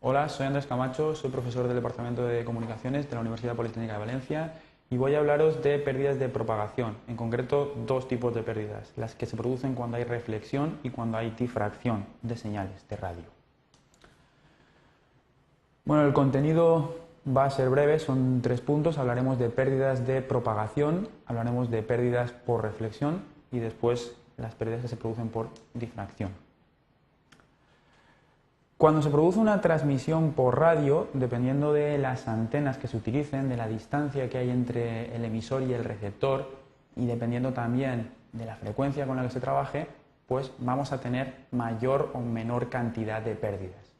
Hola, soy Andrés Camacho, soy profesor del Departamento de Comunicaciones de la Universidad Politécnica de Valencia y voy a hablaros de pérdidas de propagación, en concreto dos tipos de pérdidas, las que se producen cuando hay reflexión y cuando hay difracción de señales de radio. Bueno, el contenido va a ser breve, son 3 puntos, hablaremos de pérdidas de propagación, hablaremos de pérdidas por reflexión y después las pérdidas que se producen por difracción. Cuando se produce una transmisión por radio, dependiendo de las antenas que se utilicen, de la distancia que hay entre el emisor y el receptor y dependiendo también de la frecuencia con la que se trabaje, pues vamos a tener mayor o menor cantidad de pérdidas.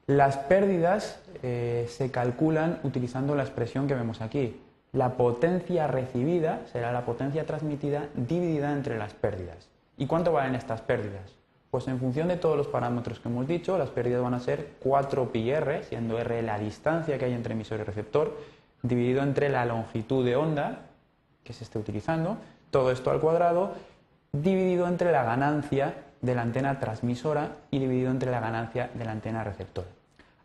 Las pérdidas se calculan utilizando la expresión que vemos aquí. La potencia recibida será la potencia transmitida dividida entre las pérdidas. ¿Y cuánto valen estas pérdidas? Pues en función de todos los parámetros que hemos dicho, las pérdidas van a ser 4πr, siendo r la distancia que hay entre emisor y receptor, dividido entre la longitud de onda que se esté utilizando, todo esto al cuadrado, dividido entre la ganancia de la antena transmisora y dividido entre la ganancia de la antena receptora.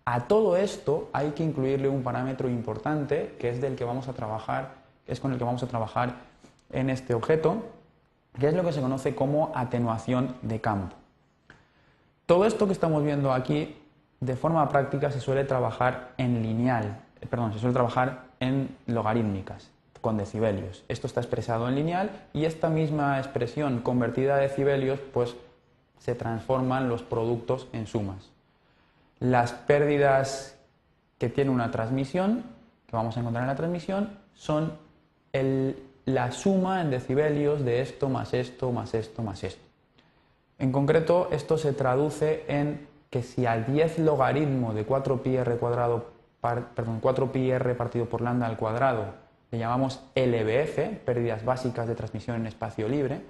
A todo esto hay que incluirle un parámetro importante que es del que vamos a trabajar, es con el que vamos a trabajar en este objeto, que es lo que se conoce como atenuación de campo. Todo esto que estamos viendo aquí, de forma práctica, se suele trabajar en se suele trabajar en logarítmicas, con decibelios. Esto está expresado en lineal y esta misma expresión convertida a decibelios, pues se transforman los productos en sumas. Las pérdidas que tiene una transmisión, que vamos a encontrar en la transmisión, son la suma en decibelios de esto más esto más esto más esto. En concreto, esto se traduce en que si al 10 logaritmo de 4πr partido por lambda al cuadrado le llamamos LBF, pérdidas básicas de transmisión en espacio libre,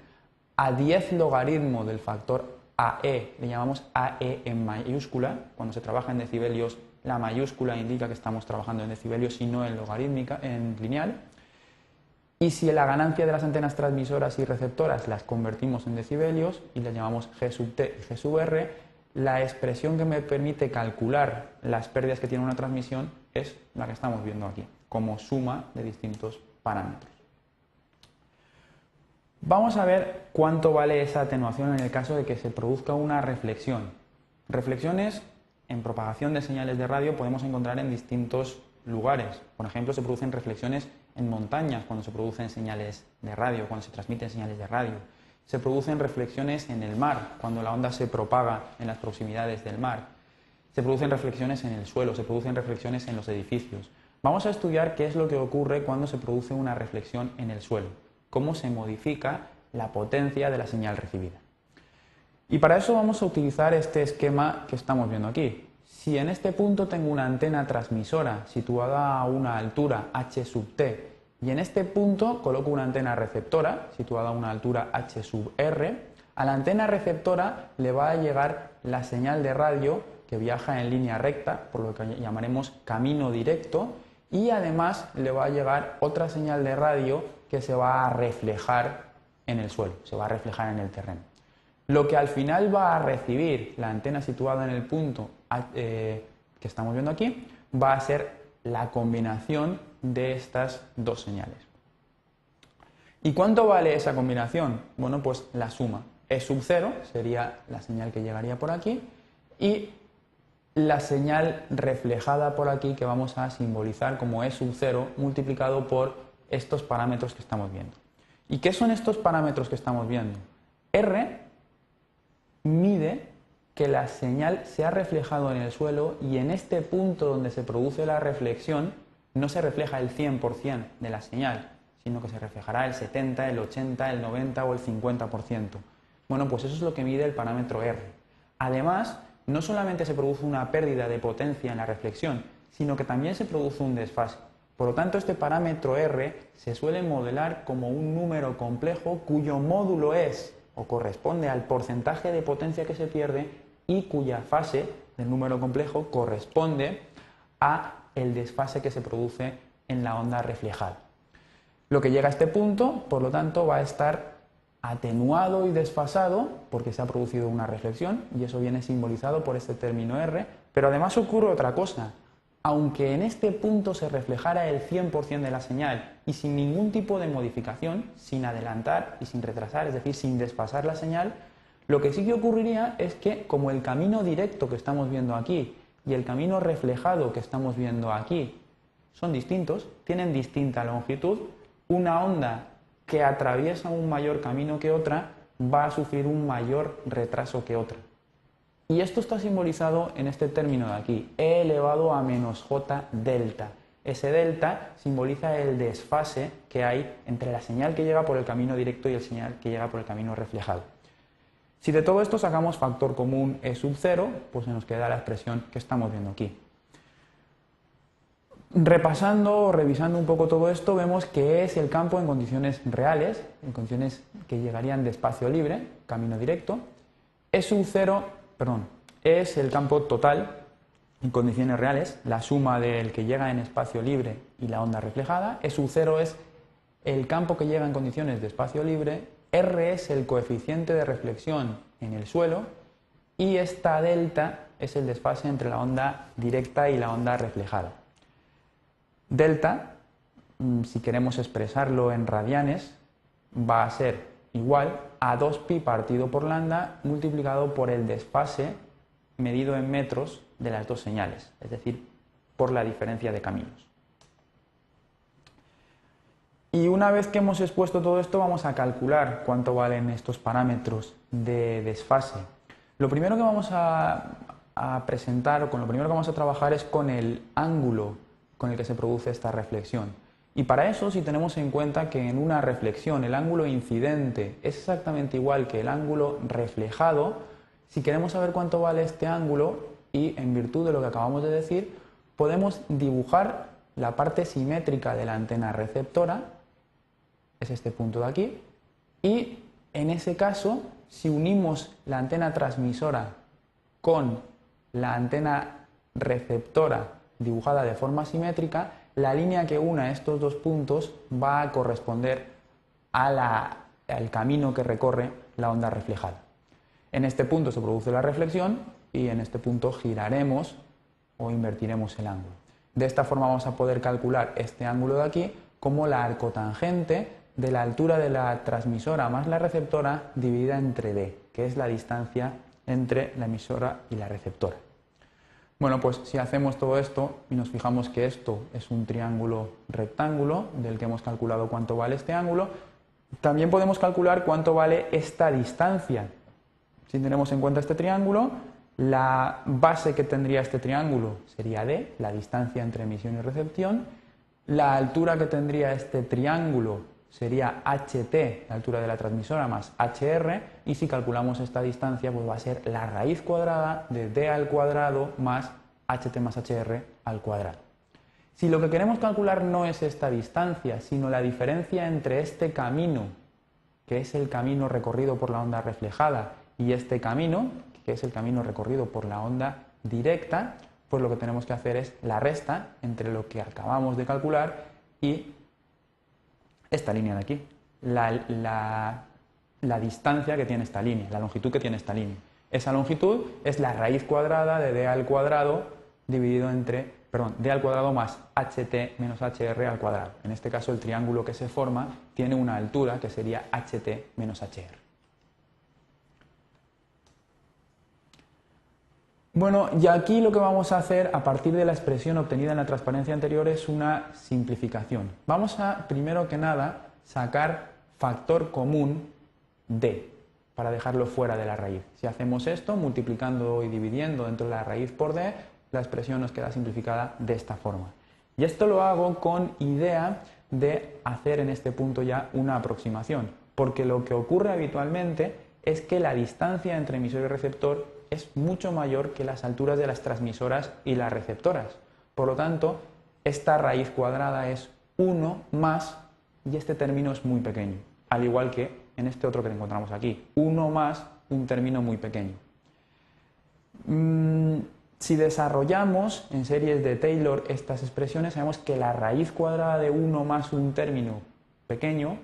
a 10 logaritmo del factor AE le llamamos AE en mayúscula. Cuando se trabaja en decibelios, la mayúscula indica que estamos trabajando en decibelios y no en logarítmica, en lineal. Y si la ganancia de las antenas transmisoras y receptoras las convertimos en decibelios y las llamamos G sub T y G sub R, la expresión que me permite calcular las pérdidas que tiene una transmisión es la que estamos viendo aquí, como suma de distintos parámetros. Vamos a ver cuánto vale esa atenuación en el caso de que se produzca una reflexión. Reflexiones en propagación de señales de radio podemos encontrar en distintos lugares. Por ejemplo, se producen reflexiones en montañas cuando se producen señales de radio, cuando se transmiten señales de radio. Se producen reflexiones en el mar, cuando la onda se propaga en las proximidades del mar. Se producen reflexiones en el suelo, se producen reflexiones en los edificios. Vamos a estudiar qué es lo que ocurre cuando se produce una reflexión en el suelo, cómo se modifica la potencia de la señal recibida. Y para eso vamos a utilizar este esquema que estamos viendo aquí. Si en este punto tengo una antena transmisora situada a una altura h sub t y en este punto coloco una antena receptora situada a una altura h sub r, a la antena receptora le va a llegar la señal de radio que viaja en línea recta, por lo que llamaremos camino directo, y además le va a llegar otra señal de radio que se va a reflejar en el suelo, se va a reflejar en el terreno. Lo que al final va a recibir la antena situada en el punto que estamos viendo aquí va a ser la combinación de estas dos señales. ¿Y cuánto vale esa combinación? Bueno, pues la suma. E sub 0 sería la señal que llegaría por aquí y la señal reflejada por aquí que vamos a simbolizar como E sub 0 multiplicado por estos parámetros que estamos viendo. ¿Y qué son estos parámetros que estamos viendo? R mide que la señal se ha reflejado en el suelo y en este punto donde se produce la reflexión no se refleja el 100% de la señal, sino que se reflejará el 70, el 80, el 90 o el 50%. Bueno, pues eso es lo que mide el parámetro R. Además, no solamente se produce una pérdida de potencia en la reflexión, sino que también se produce un desfase. Por lo tanto, este parámetro R se suele modelar como un número complejo cuyo módulo es o corresponde al porcentaje de potencia que se pierde y cuya fase del número complejo corresponde a el desfase que se produce en la onda reflejada. Lo que llega a este punto, por lo tanto, va a estar atenuado y desfasado porque se ha producido una reflexión y eso viene simbolizado por este término R, pero además ocurre otra cosa. Aunque en este punto se reflejara el 100% de la señal y sin ningún tipo de modificación, sin adelantar y sin retrasar, es decir, sin desfasar la señal, lo que sí que ocurriría es que como el camino directo que estamos viendo aquí y el camino reflejado que estamos viendo aquí son distintos, tienen distinta longitud, una onda que atraviesa un mayor camino que otra va a sufrir un mayor retraso que otra. Y esto está simbolizado en este término de aquí, e elevado a menos j delta. Ese delta simboliza el desfase que hay entre la señal que llega por el camino directo y el señal que llega por el camino reflejado. Si de todo esto sacamos factor común e sub 0, pues se nos queda la expresión que estamos viendo aquí. Repasando o revisando un poco todo esto, vemos que es el campo en condiciones reales, en condiciones que llegarían de espacio libre, camino directo. E sub 0, es el campo total en condiciones reales, la suma del que llega en espacio libre y la onda reflejada. E sub 0 es el campo que llega en condiciones de espacio libre. R es el coeficiente de reflexión en el suelo y esta delta es el desfase entre la onda directa y la onda reflejada. Delta, si queremos expresarlo en radianes, va a ser igual a 2pi partido por lambda multiplicado por el desfase medido en metros de las dos señales, es decir, por la diferencia de caminos. Y una vez que hemos expuesto todo esto, vamos a calcular cuánto valen estos parámetros de desfase. Lo primero que vamos a presentar, o con lo primero que vamos a trabajar, es con el ángulo con el que se produce esta reflexión. Y para eso, si tenemos en cuenta que en una reflexión el ángulo incidente es exactamente igual que el ángulo reflejado, si queremos saber cuánto vale este ángulo, y en virtud de lo que acabamos de decir, podemos dibujar la parte simétrica de la antena receptora, es este punto de aquí, y en ese caso, si unimos la antena transmisora con la antena receptora dibujada de forma simétrica, la línea que una estos dos puntos va a corresponder al camino que recorre la onda reflejada. En este punto se produce la reflexión y en este punto giraremos o invertiremos el ángulo. De esta forma vamos a poder calcular este ángulo de aquí como la arcotangente de la altura de la transmisora más la receptora dividida entre d, que es la distancia entre la emisora y la receptora. Bueno, pues si hacemos todo esto y nos fijamos que esto es un triángulo rectángulo del que hemos calculado cuánto vale este ángulo, también podemos calcular cuánto vale esta distancia. Si tenemos en cuenta este triángulo, la base que tendría este triángulo sería d, la distancia entre emisión y recepción. La altura que tendría este triángulo sería ht, la altura de la transmisora, más hr, y si calculamos esta distancia, pues va a ser la raíz cuadrada de d al cuadrado más ht más hr al cuadrado. Si lo que queremos calcular no es esta distancia, sino la diferencia entre este camino, que es el camino recorrido por la onda reflejada, y este camino, que es el camino recorrido por la onda directa, pues lo que tenemos que hacer es la resta entre lo que acabamos de calcular y esta línea de aquí, la distancia que tiene esta línea, la longitud que tiene esta línea. Esa longitud es la raíz cuadrada de d al cuadrado dividido entre, d al cuadrado más ht menos hr al cuadrado. En este caso el triángulo que se forma tiene una altura que sería ht menos hr. Bueno, y aquí lo que vamos a hacer a partir de la expresión obtenida en la transparencia anterior es una simplificación. Vamos a, primero que nada, sacar factor común d para dejarlo fuera de la raíz. Si hacemos esto, multiplicando y dividiendo dentro de la raíz por d, la expresión nos queda simplificada de esta forma. Y esto lo hago con idea de hacer en este punto ya una aproximación, porque lo que ocurre habitualmente es que la distancia entre emisor y receptor es mucho mayor que las alturas de las transmisoras y las receptoras. Por lo tanto, esta raíz cuadrada es 1 más, y este término es muy pequeño, al igual que en este otro que encontramos aquí, 1 más un término muy pequeño. Si desarrollamos en series de Taylor estas expresiones, sabemos que la raíz cuadrada de 1 más un término pequeño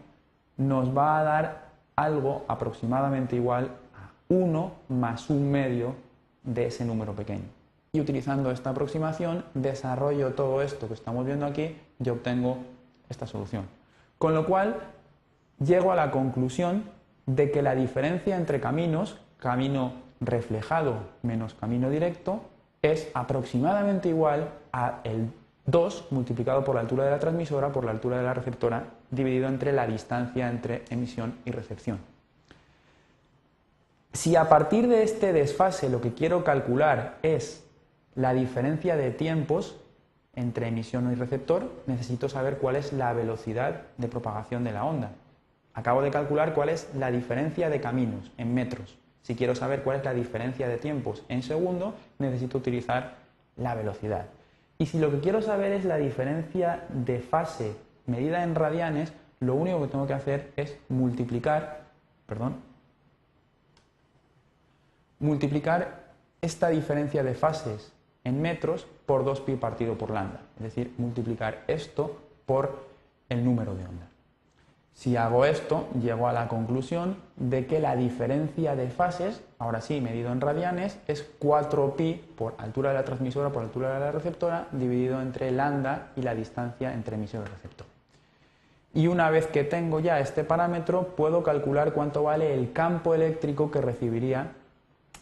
nos va a dar algo aproximadamente igual a 1 más un medio de ese número pequeño. Y utilizando esta aproximación desarrollo todo esto que estamos viendo aquí y obtengo esta solución. Con lo cual llego a la conclusión de que la diferencia entre caminos, camino reflejado menos camino directo, es aproximadamente igual a el 2 multiplicado por la altura de la transmisora por la altura de la receptora dividido entre la distancia entre emisión y recepción. Si a partir de este desfase lo que quiero calcular es la diferencia de tiempos entre emisión y receptor, necesito saber cuál es la velocidad de propagación de la onda. Acabo de calcular cuál es la diferencia de caminos en metros. Si quiero saber cuál es la diferencia de tiempos en segundo, necesito utilizar la velocidad. Y si lo que quiero saber es la diferencia de fase medida en radianes, lo único que tengo que hacer es multiplicar esta diferencia de fases en metros por 2pi partido por lambda. Es decir, multiplicar esto por el número de onda. Si hago esto, llego a la conclusión de que la diferencia de fases, ahora sí, medido en radianes, es 4pi por altura de la transmisora por altura de la receptora, dividido entre lambda y la distancia entre emisor y receptor. Y una vez que tengo ya este parámetro, puedo calcular cuánto vale el campo eléctrico que recibiría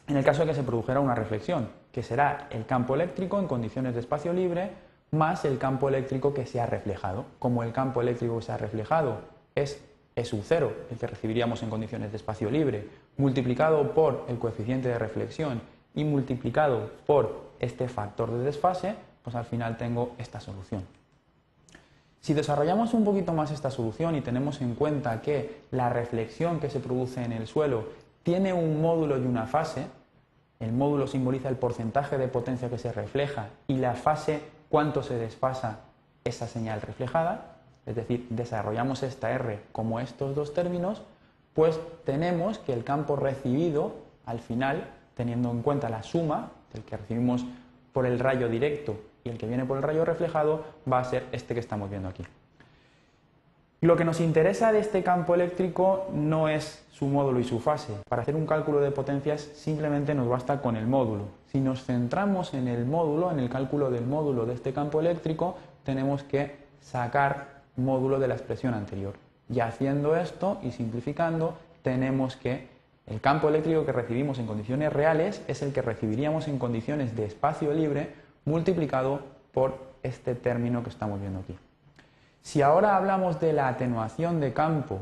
en el caso de que se produjera una reflexión, que será el campo eléctrico en condiciones de espacio libre más el campo eléctrico que se ha reflejado. Como el campo eléctrico que se ha reflejado es E sub 0, el que recibiríamos en condiciones de espacio libre, multiplicado por el coeficiente de reflexión y multiplicado por este factor de desfase, pues al final tengo esta solución. Si desarrollamos un poquito más esta solución y tenemos en cuenta que la reflexión que se produce en el suelo tiene un módulo y una fase, el módulo simboliza el porcentaje de potencia que se refleja y la fase cuánto se desfasa esa señal reflejada, es decir, desarrollamos esta R como estos dos términos, pues tenemos que el campo recibido al final, teniendo en cuenta la suma del que recibimos por el rayo directo y el que viene por el rayo reflejado, va a ser este que estamos viendo aquí. Lo que nos interesa de este campo eléctrico no es su módulo y su fase. Para hacer un cálculo de potencias simplemente nos basta con el módulo. Si nos centramos en el módulo, en el cálculo del módulo de este campo eléctrico, tenemos que sacar módulo de la expresión anterior. Y haciendo esto y simplificando, tenemos que el campo eléctrico que recibimos en condiciones reales es el que recibiríamos en condiciones de espacio libre multiplicado por este término que estamos viendo aquí. Si ahora hablamos de la atenuación de campo,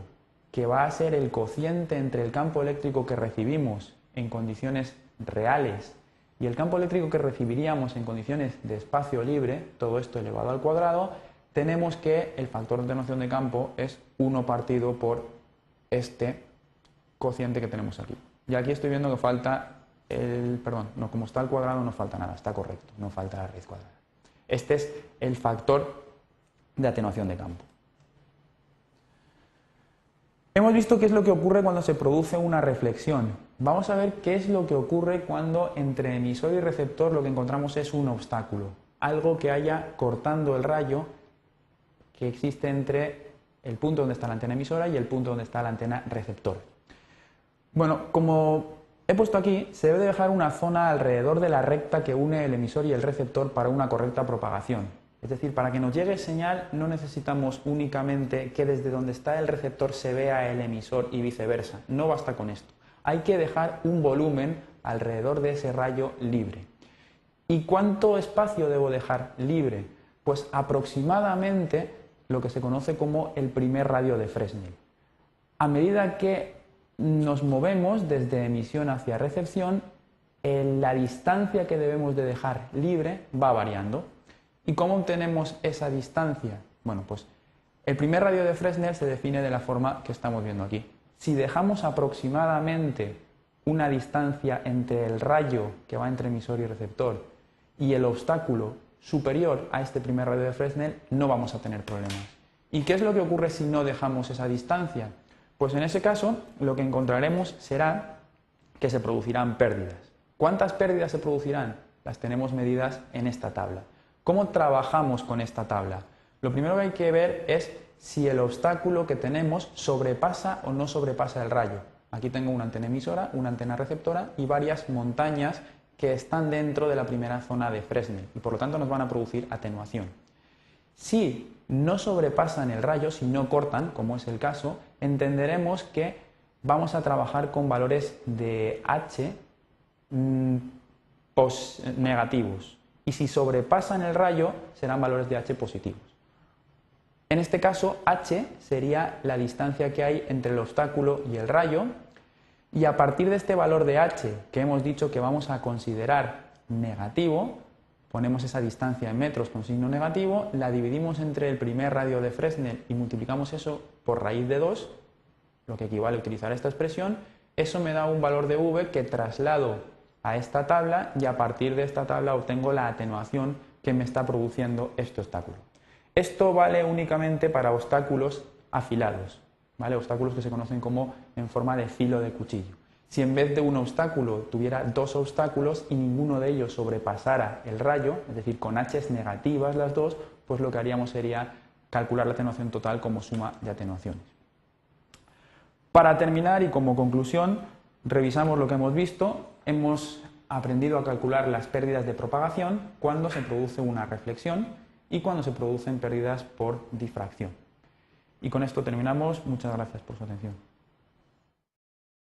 que va a ser el cociente entre el campo eléctrico que recibimos en condiciones reales y el campo eléctrico que recibiríamos en condiciones de espacio libre, todo esto elevado al cuadrado, tenemos que el factor de atenuación de campo es 1 partido por este cociente que tenemos aquí. Y aquí estoy viendo que falta como está al cuadrado no falta nada, está correcto, no falta la raíz cuadrada. Este es el factor de atenuación de campo. Hemos visto qué es lo que ocurre cuando se produce una reflexión. Vamos a ver qué es lo que ocurre cuando entre emisor y receptor lo que encontramos es un obstáculo, algo que haya cortando el rayo que existe entre el punto donde está la antena emisora y el punto donde está la antena receptor. Bueno, como he puesto aquí, se debe dejar una zona alrededor de la recta que une el emisor y el receptor para una correcta propagación. Es decir, para que nos llegue señal no necesitamos únicamente que desde donde está el receptor se vea el emisor y viceversa. No basta con esto. Hay que dejar un volumen alrededor de ese rayo libre. ¿Y cuánto espacio debo dejar libre? Pues aproximadamente lo que se conoce como el primer radio de Fresnel. A medida que nos movemos desde emisión hacia recepción, la distancia que debemos de dejar libre va variando. ¿Y cómo obtenemos esa distancia? Bueno, pues el primer radio de Fresnel se define de la forma que estamos viendo aquí. Si dejamos aproximadamente una distancia entre el rayo que va entre emisor y receptor y el obstáculo superior a este primer radio de Fresnel, no vamos a tener problemas. ¿Y qué es lo que ocurre si no dejamos esa distancia? Pues en ese caso lo que encontraremos será que se producirán pérdidas. ¿Cuántas pérdidas se producirán? Las tenemos medidas en esta tabla. ¿Cómo trabajamos con esta tabla? Lo primero que hay que ver es si el obstáculo que tenemos sobrepasa o no sobrepasa el rayo. Aquí tengo una antena emisora, una antena receptora y varias montañas que están dentro de la primera zona de Fresnel y por lo tanto nos van a producir atenuación. Si no sobrepasan el rayo, si no cortan, como es el caso, entenderemos que vamos a trabajar con valores de H negativos y si sobrepasan el rayo serán valores de H positivos. En este caso, H sería la distancia que hay entre el obstáculo y el rayo y a partir de este valor de H que hemos dicho que vamos a considerar negativo, ponemos esa distancia en metros con signo negativo, la dividimos entre el primer radio de Fresnel y multiplicamos eso por raíz de 2, lo que equivale a utilizar esta expresión, eso me da un valor de V que traslado a esta tabla y a partir de esta tabla obtengo la atenuación que me está produciendo este obstáculo. Esto vale únicamente para obstáculos afilados, ¿vale? Obstáculos que se conocen como en forma de filo de cuchillo. Si en vez de un obstáculo tuviera dos obstáculos y ninguno de ellos sobrepasara el rayo, es decir, con H's negativas las dos, pues lo que haríamos sería calcular la atenuación total como suma de atenuaciones. Para terminar y como conclusión, revisamos lo que hemos visto. Hemos aprendido a calcular las pérdidas de propagación cuando se produce una reflexión y cuando se producen pérdidas por difracción. Y con esto terminamos. Muchas gracias por su atención.